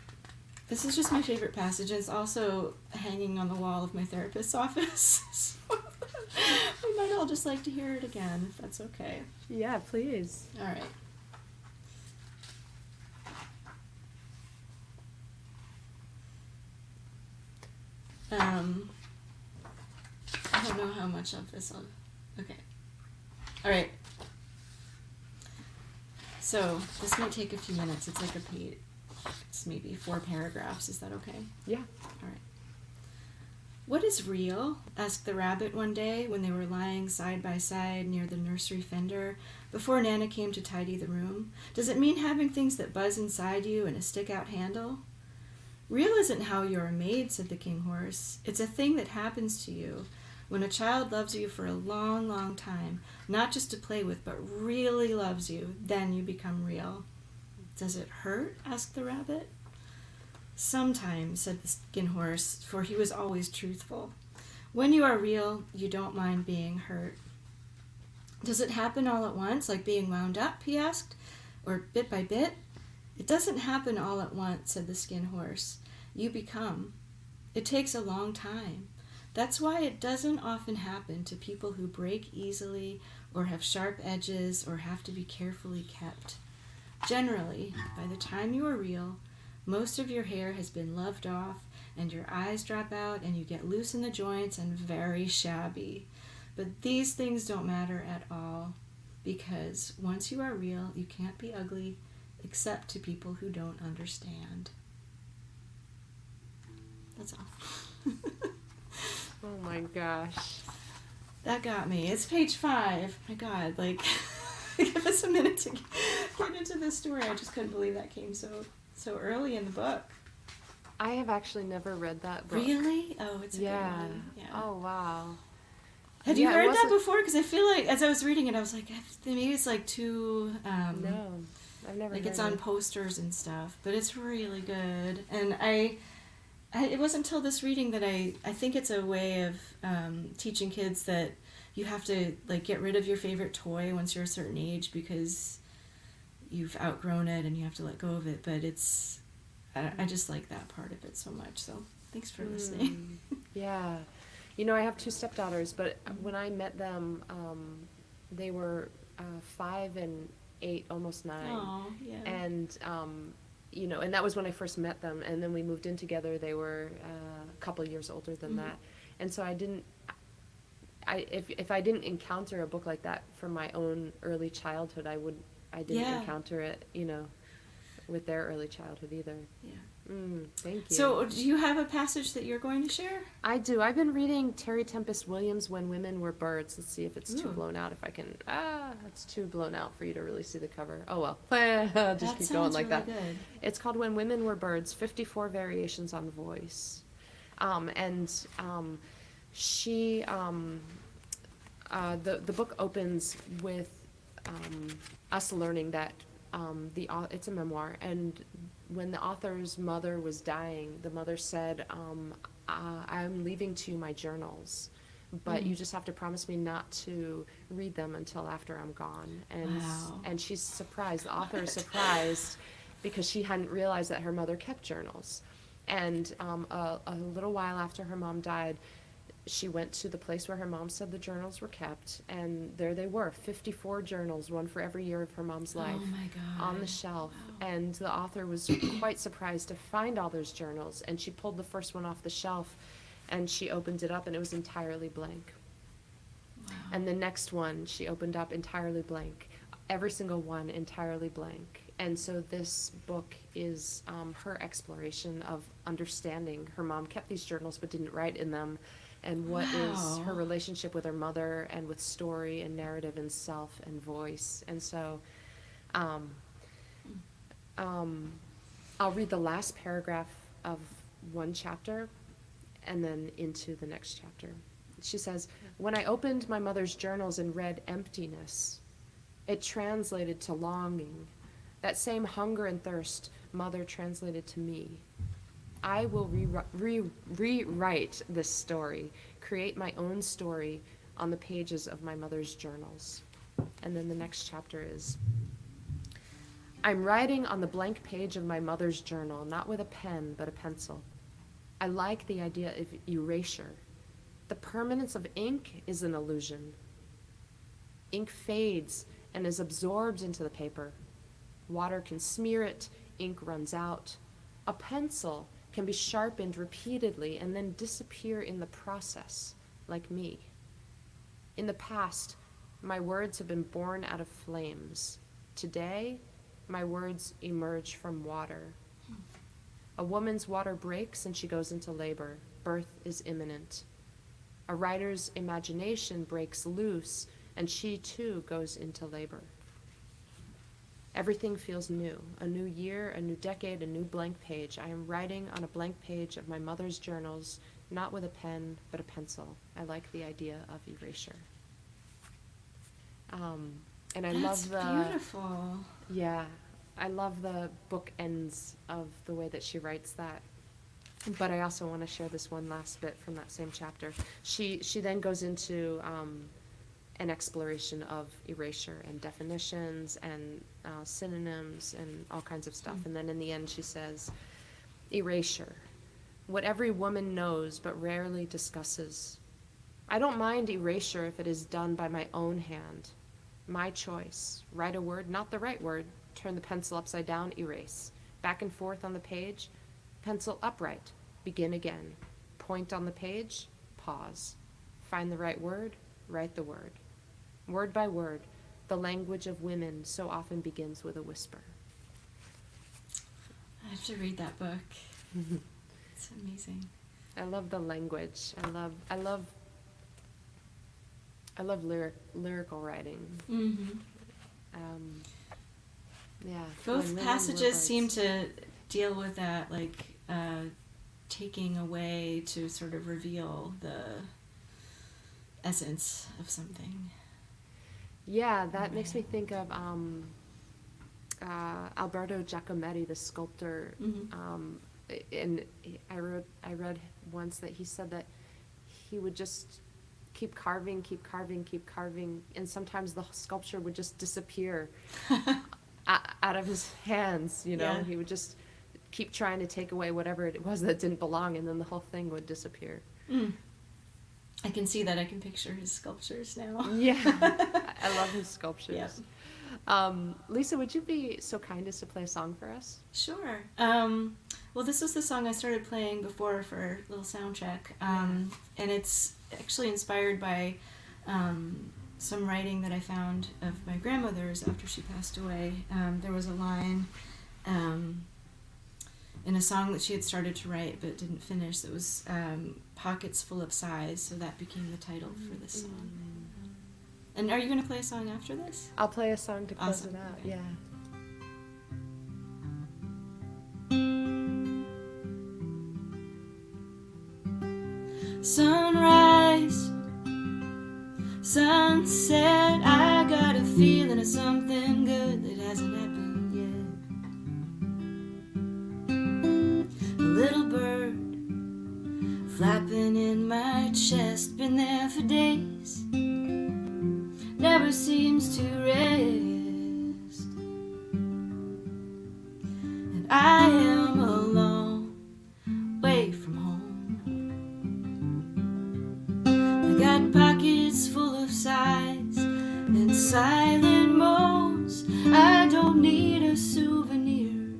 This is just my favorite passage. It's also hanging on the wall of my therapist's office. So we might all just like to hear it again, if that's okay. Yeah, please. All right. I don't know how much of this okay. All right. So this might take a few minutes. It's like a page. It's maybe 4 paragraphs. Is that okay? Yeah. All right. "What is real?" asked the rabbit one day when they were lying side by side near the nursery fender before Nana came to tidy the room. "Does it mean having things that buzz inside you and a stick-out handle?" "Real isn't how you're made," said the king horse. "It's a thing that happens to you when a child loves you for a long, long time, not just to play with, but really loves you. Then you become real." "Does it hurt?" asked the rabbit. "Sometimes," said the skin horse, for he was always truthful. "When you are real, you don't mind being hurt." "Does it happen all at once, like being wound up?" he asked, "or bit by bit?" "It doesn't happen all at once," said the skin horse. "You become. It takes a long time. That's why it doesn't often happen to people who break easily or have sharp edges or have to be carefully kept. Generally, by the time you are real, most of your hair has been loved off and your eyes drop out and you get loose in the joints and very shabby. But these things don't matter at all, because once you are real, you can't be ugly except to people who don't understand." That's all. Oh my gosh. That got me. It's page 5. My God, like, give us a minute to get into this story. I just couldn't believe that came so early in the book. I have actually never read that book. Really? Oh, it's a Yeah. good one. Yeah. Oh, wow. Had you Yeah, it heard that wasn't- before? Because I feel like, as I was reading it, I was like, maybe it's like too, No, I've never like heard it's on it. posters and stuff. But it's really good. And it wasn't until this reading that I think it's a way of teaching kids that you have to like get rid of your favorite toy once you're a certain age because you've outgrown it and you have to let go of it. But I just like that part of it so much. So thanks for listening. Yeah. You know, I have 2 stepdaughters, but when I met them, they were 5 and 8, almost 9. Oh, yeah. And, you know, and that was when I first met them. And then we moved in together. They were a couple years older than that. And so if I didn't encounter a book like that from my own early childhood, I didn't Yeah. encounter it, you know, with their early childhood either. Yeah. Thank you. So, do you have a passage that you're going to share? I do. I've been reading Terry Tempest Williams' When Women Were Birds. Let's see if it's too Ooh. blown out. If I can. It's too blown out for you to really see the cover. Oh well. I'll just keep going like that. Good. It's called When Women Were Birds, 54 Variations on Voice. She, the book opens with us learning that it's a memoir, and when the author's mother was dying, the mother said, I'm leaving to you my journals, but you just have to promise me not to read them until after I'm gone. And Wow. and she's surprised, the author is surprised, because she hadn't realized that her mother kept journals. And a little while after her mom died, she went to the place where her mom said the journals were kept, and there they were, 54 journals, one for every year of her mom's life, Oh my God. on the shelf. Wow. And the author was quite surprised to find all those journals, and she pulled the first one off the shelf, and she opened it up, and it was entirely blank. Wow. And the next one she opened up, entirely blank. Every single one entirely blank. And so this book is her exploration of understanding. Her mom kept these journals but didn't write in them. And what is her relationship with her mother, and with story and narrative and self and voice. And so I'll read the last paragraph of one chapter and then into the next chapter. She says, "When I opened my mother's journals and read emptiness, It translated to longing. That same hunger and thirst Mother translated to me. I will rewrite this story, create my own story on the pages of my mother's journals. And then the next chapter is, I'm writing on the blank page of my mother's journal, not with a pen, but a pencil. I like the idea of erasure. The permanence of ink is an illusion. Ink fades and is absorbed into the paper. Water can smear it, ink runs out. A pencil can be sharpened repeatedly and then disappear in the process, like me. In the past, my words have been born out of flames. Today, my words emerge from water. A woman's water breaks and she goes into labor. Birth is imminent. A writer's imagination breaks loose and she too goes into labor. Everything feels new. A new year, a new decade, a new blank page. I am writing on a blank page of my mother's journals, not with a pen, but a pencil. I like the idea of erasure. And I love the... That's beautiful. Yeah. I love the book ends of the way that she writes that. But I also want to share this one last bit from that same chapter. She then goes into an exploration of erasure and definitions and synonyms and all kinds of stuff. And then in the end she says, erasure, what every woman knows but rarely discusses. I don't mind erasure if it is done by my own hand. My choice. Write a word, not the right word. Turn the pencil upside down, erase. Back and forth on the page, pencil upright, begin again. Point on the page, pause. Find the right word, write the word. Word by word, the language of women so often begins with a whisper. I have to read that book. It's amazing. I love the language. I love lyrical writing. Mm-hmm. Yeah. Both passages seem to deal with that, like taking away to sort of reveal the essence of something. Yeah, that makes me think of Alberto Giacometti, the sculptor. Mm-hmm. And I read once that he said that he would just keep carving, and sometimes the sculpture would just disappear out of his hands, you know. Yeah. He would just keep trying to take away whatever it was that didn't belong, and then the whole thing would disappear. Mm. I can see that. I can picture his sculptures now. Yeah, I love his sculptures. Yeah. Lisa, would you be so kind as to play a song for us? Sure. Well, this was the song I started playing before for a little sound check, and it's actually inspired by some writing that I found of my grandmother's after she passed away. There was a line in a song that she had started to write but didn't finish that was Pockets Full of Sighs, so that became the title for this song. And are you going to play a song after this? I'll play a song to close Awesome. it out, Okay. yeah. Sunrise, sunset, I got a feeling of something good that hasn't happened yet. A little bird flapping in my chest, been there for days, never seems to rest. And I am a long way from home. Got pockets full of sighs and silent moans. I don't need a souvenir,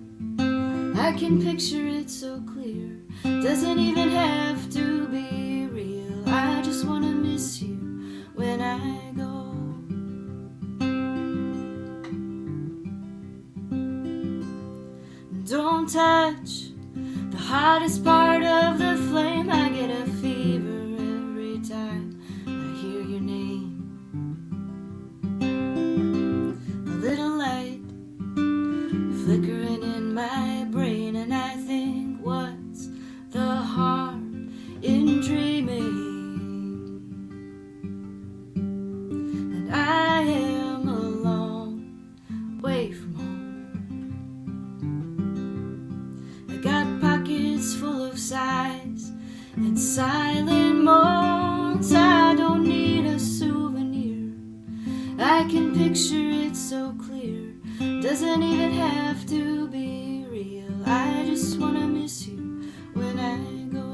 I can picture it so clear. Doesn't even have to be real, I just wanna miss you when I go. Don't touch the hottest part of the flame, I get a fever every time I hear your name. A little light flickering in my brain, and I think, what's the harm in dreaming? And I am alone and silent moans. I don't need a souvenir, I can picture it so clear. Doesn't even have to be real. I just wanna miss you when I go.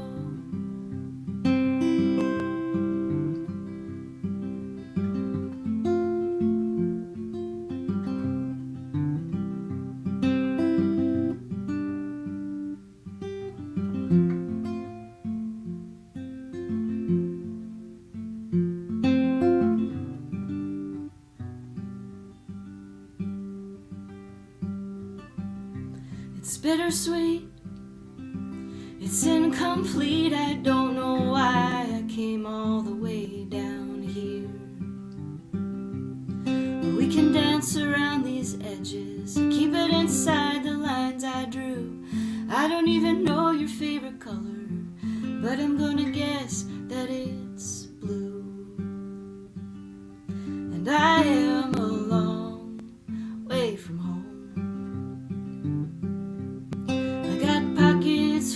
It's bittersweet, it's incomplete. I don't know why I came all the way down here. But we can dance around these edges, keep it inside the lines I drew. I don't even know your favorite color, but I'm gonna guess that it's blue. And I am a long way from home.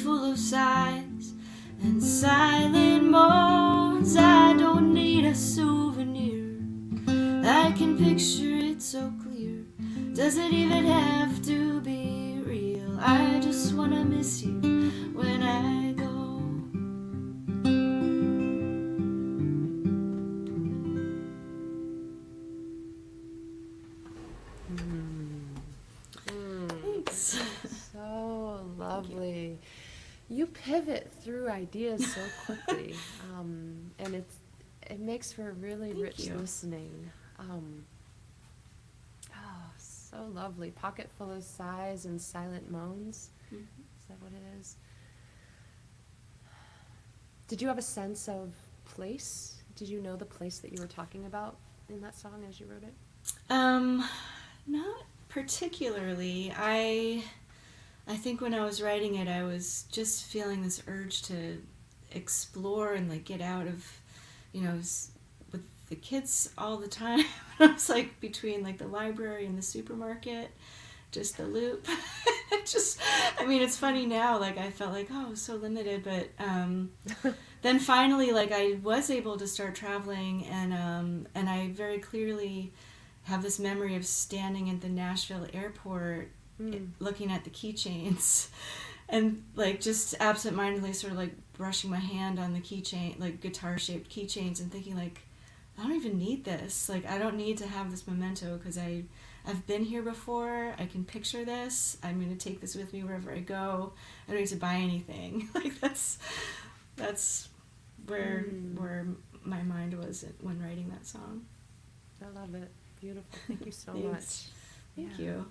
Full of sighs and silent moans. I don't need a souvenir, I can picture it so clear. Does it even have to be real? I just wanna miss you when I go. Thanks. So lovely. You pivot through ideas so quickly, and it makes for really Thank rich you. listening. So lovely. Pocket full of sighs and silent moans. Mhm. Is that what it is? Did you have a sense of place? Did you know the place that you were talking about in that song as you wrote it? Not particularly. I think when I was writing it, I was just feeling this urge to explore and like get out of, with the kids all the time. I was like between like the library and the supermarket, just the loop. It's funny now, like I felt like, oh, so limited, but then finally, like I was able to start traveling, and I very clearly have this memory of standing at the Nashville airport looking at the keychains and like just absentmindedly sort of like brushing my hand on the keychain, like guitar shaped keychains, and thinking like, I don't even need this. Like I don't need to have this memento because I've been here before. I can picture this. I'm going to take this with me wherever I go. I don't need to buy anything. Like that's where my mind was when writing that song. I love it. Beautiful. Thank you so Thanks. much. Thank you.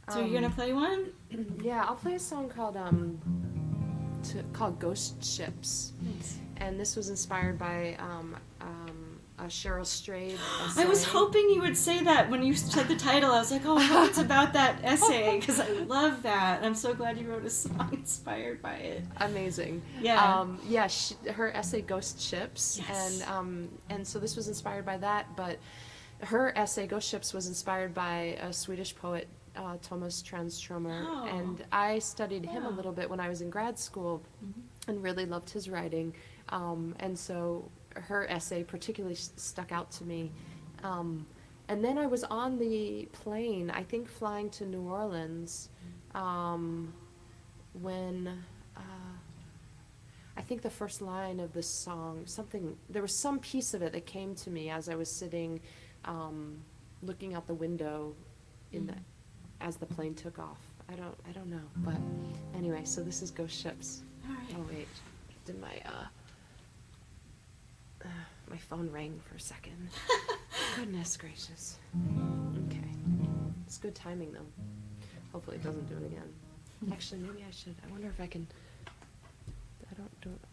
So you're gonna play one? Yeah, I'll play a song called Ghost Ships. Nice. And this was inspired by a Cheryl Strayed essay. I was hoping you would say that when you said the title. I was like, oh, I hope it's about that essay because I love that. I'm so glad you wrote a song inspired by it. Amazing. Yeah. Her essay Ghost Ships. Yes. And so this was inspired by that, but her essay Ghost Ships was inspired by a Swedish poet, Thomas Tranströmer, Oh. and I studied him a Wow. little bit when I was in grad school and really loved his writing, and so her essay particularly stuck out to me. And then I was on the plane, I think flying to New Orleans, when I think the first line of the song, there was some piece of it that came to me as I was sitting looking out the window as the plane took off. I don't know, but anyway, so this is Ghost Ships. All right. Oh wait, did my phone rang for a second. Goodness gracious. Okay, it's good timing though. Hopefully it doesn't do it again. Actually, maybe I should. I wonder if I can.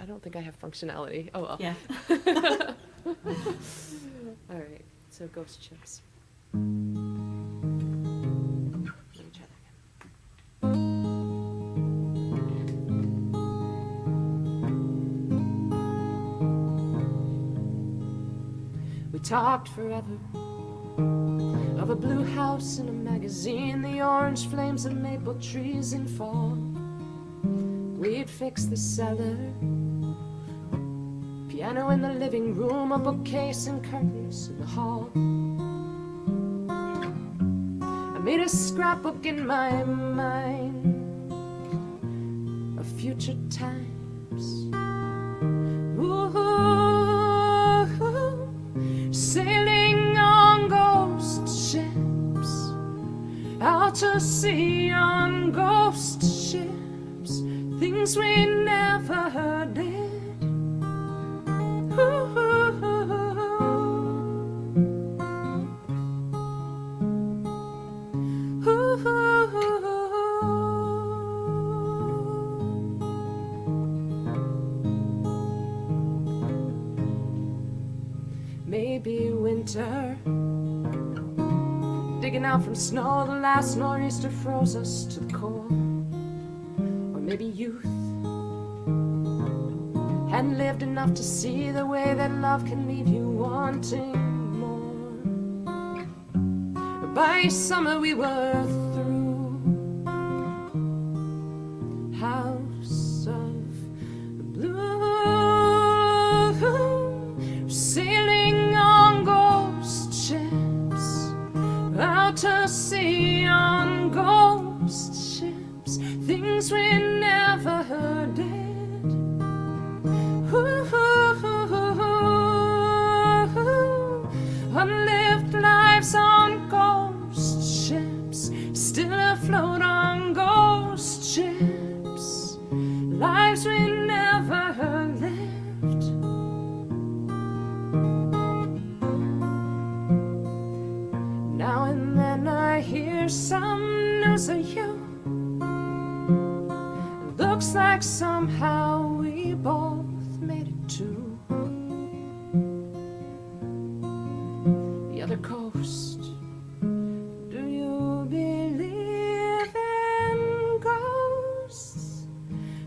I don't think I have functionality. Oh well. Yeah. All right. So Ghost Ships. Let me try that again. We talked forever of a blue house and a magazine, the orange flames of maple trees in fall. We'd fix the cellar, piano in the living room, a bookcase and curtains in the hall. I made a scrapbook in my mind of future times. Ooh, sailing on ghost ships, out to sea on ghost ships, things we never did. Ooh, maybe winter, digging out from snow, the last nor'easter froze us to the core. Or maybe youth, hadn't lived enough to see the way that love can leave you wanting more. But by summer we were through. House of blue, sailing on ghost ships, out to sea on ghost ships, things we never did. Unlived lives on ghost ships, still afloat on ghost ships, lives we never lived. Now and then I hear some news of you. Looks like somehow we both made it to the other coast. Do you believe in ghosts?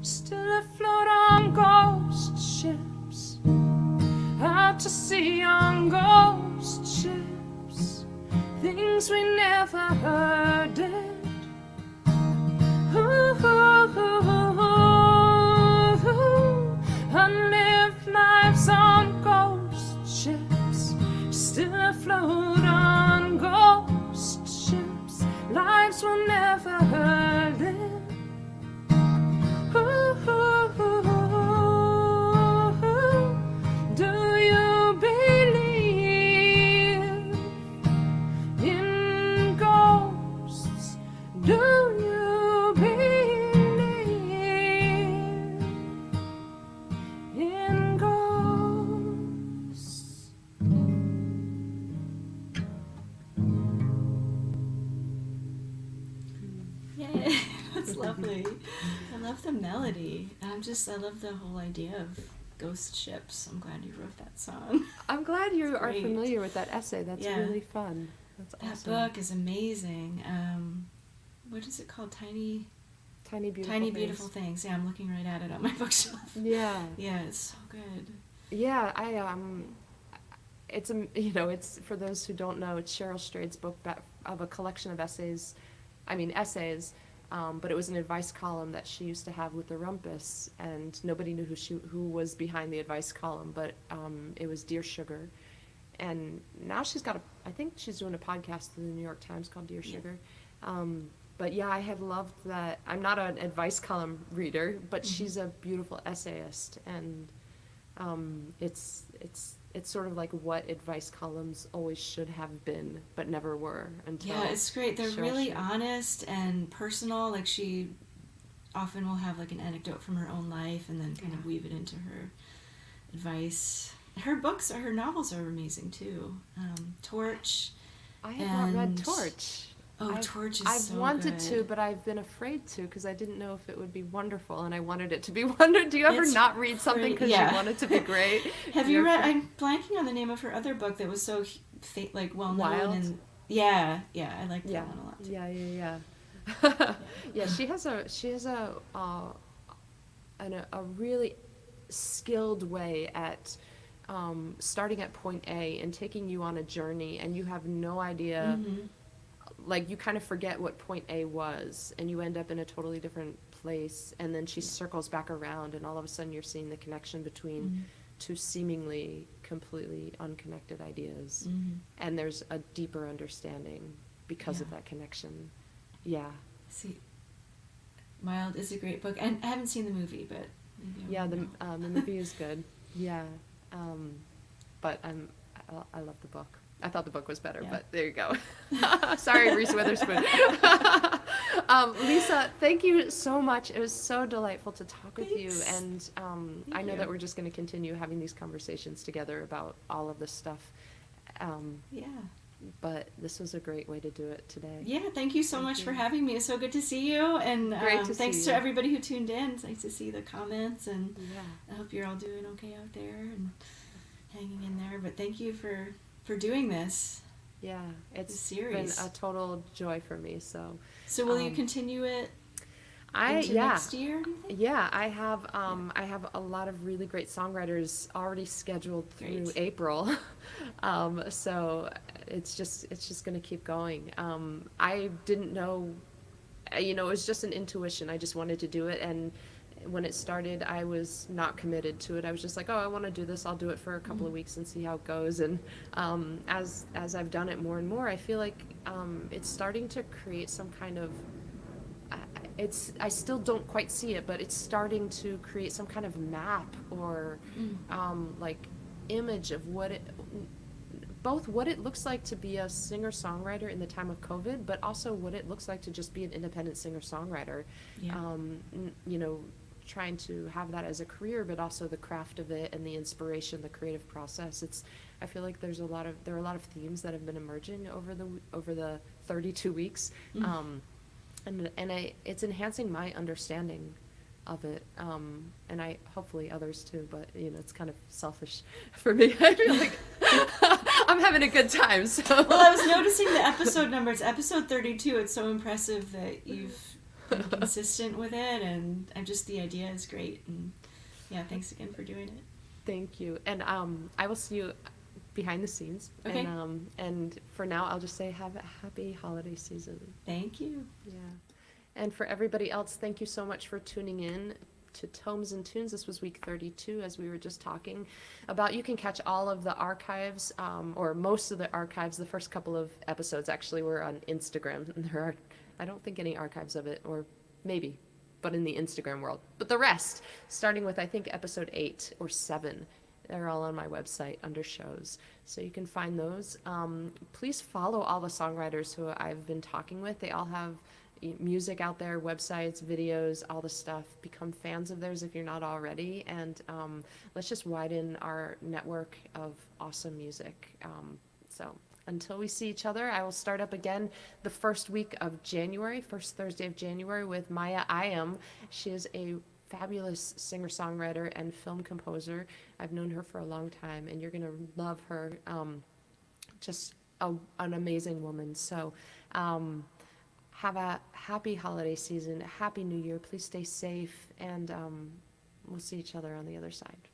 Still afloat on ghost ships, out to sea on ghost ships, things we never did. Unlived lives on ghost ships, still afloat on ghost ships, lives we'll never live. Do you believe in ghosts? Do you believe in ghosts? Yay, that's lovely. I love the melody. I love the whole idea of ghost ships. I'm glad you wrote that song. I'm glad you are great. familiar with that essay. That's Yeah. really fun. That's That awesome. book is amazing. What is it called? Tiny Beautiful Tiny Things. Beautiful Things. Yeah, I'm looking right at it on my bookshelf. Yeah. Yeah, it's so good. Yeah, it's for those who don't know, it's Cheryl Strayed's book of a collection of essays, but it was an advice column that she used to have with the Rumpus, and nobody knew who was behind the advice column, but it was Dear Sugar, and now I think she's doing a podcast through the New York Times called Dear Sugar. But yeah, I have loved that. I'm not an advice column reader, but she's a beautiful essayist, and it's sort of like what advice columns always should have been, but never were until. Yeah, it's great. They're Cheryl really Strayed. honest and personal. Like, she often will have like an anecdote from her own life and then kind of weave it into her advice. Her novels are amazing too. Torch. I have not read and- Torch. Oh, Torch is I've so wanted good. to, but I've been afraid to because I didn't know if it would be wonderful, and I wanted it to be wonderful. Do you ever It's not read something because yeah. you want it to be great? Have you You're read? afraid- I'm blanking on the name of her other book that was so well Wild? known. And yeah, I like that Yeah, one a lot too. yeah. Yeah, she has a really skilled way at starting at point A and taking you on a journey, and you have no idea. Mhm. Like, you kind of forget what point A was, and you end up in a totally different place, and then she circles back around, and all of a sudden you're seeing the connection between two seemingly completely unconnected ideas, and there's a deeper understanding because of that connection. Yeah. See, Mild is a great book, and I haven't seen the movie, but maybe I will. The movie is good. Yeah. But I love the book. I thought the book was better, but there you go. Sorry, Reese Witherspoon. Lisa, thank you so much. It was so delightful to talk with you. And I know that we're just going to continue having these conversations together about all of this stuff. But this was a great way to do it today. Yeah, thank you so much for having me. It's so good to see you. And thanks to everybody who tuned in. It's nice to see the comments. And I hope you're all doing okay out there and hanging in there. But thank you for doing this. Yeah, it's been a total joy for me. So will you continue it into next year, do you think? Yeah, I have a lot of really great songwriters already scheduled through April. So it's just going to keep going. I didn't know, it was just an intuition. I just wanted to do it, and when it started, I was not committed to it. I was just like, I want to do this. I'll do it for a couple of weeks and see how it goes. And as I've done it more and more, I feel like it's starting to create some kind of, I still don't quite see it, but it's starting to create some kind of map or like image of both what it looks like to be a singer-songwriter in the time of COVID, but also what it looks like to just be an independent singer-songwriter. Trying to have that as a career, but also the craft of it and the inspiration, the creative process. I feel like there are a lot of themes that have been emerging over the 32 weeks, and it's enhancing my understanding of it, and hopefully others too. But it's kind of selfish for me. I feel like I'm having a good time. So well, I was noticing the episode number. It's episode 32. It's so impressive that you've been consistent with it, and the idea is great. And thanks again for doing it. Thank you, and I will see you behind the scenes. Okay. And for now, I'll just say have a happy holiday season. Thank you. Yeah, and for everybody else, thank you so much for tuning in to Tomes and Tunes. This was week 32, as we were just talking about. You can catch all of the archives, or most of the archives. The first couple of episodes actually were on Instagram, and there are, I don't think, any archives of it, or maybe, but in the Instagram world. But the rest, starting with I think episode 8 or 7, they're all on my website under shows, so you can find those. Please follow all the songwriters who I've been talking with. They all have music out there, websites, videos, all the stuff. Become fans of theirs if you're not already, and let's just widen our network of awesome music. So until we see each other, I will start up again the first week of January, first Thursday of January, with Maya Ayam. She is a fabulous singer-songwriter and film composer. I've known her for a long time, and you're going to love her. Just an amazing woman. So have a happy holiday season, a happy new year. Please stay safe, and we'll see each other on the other side.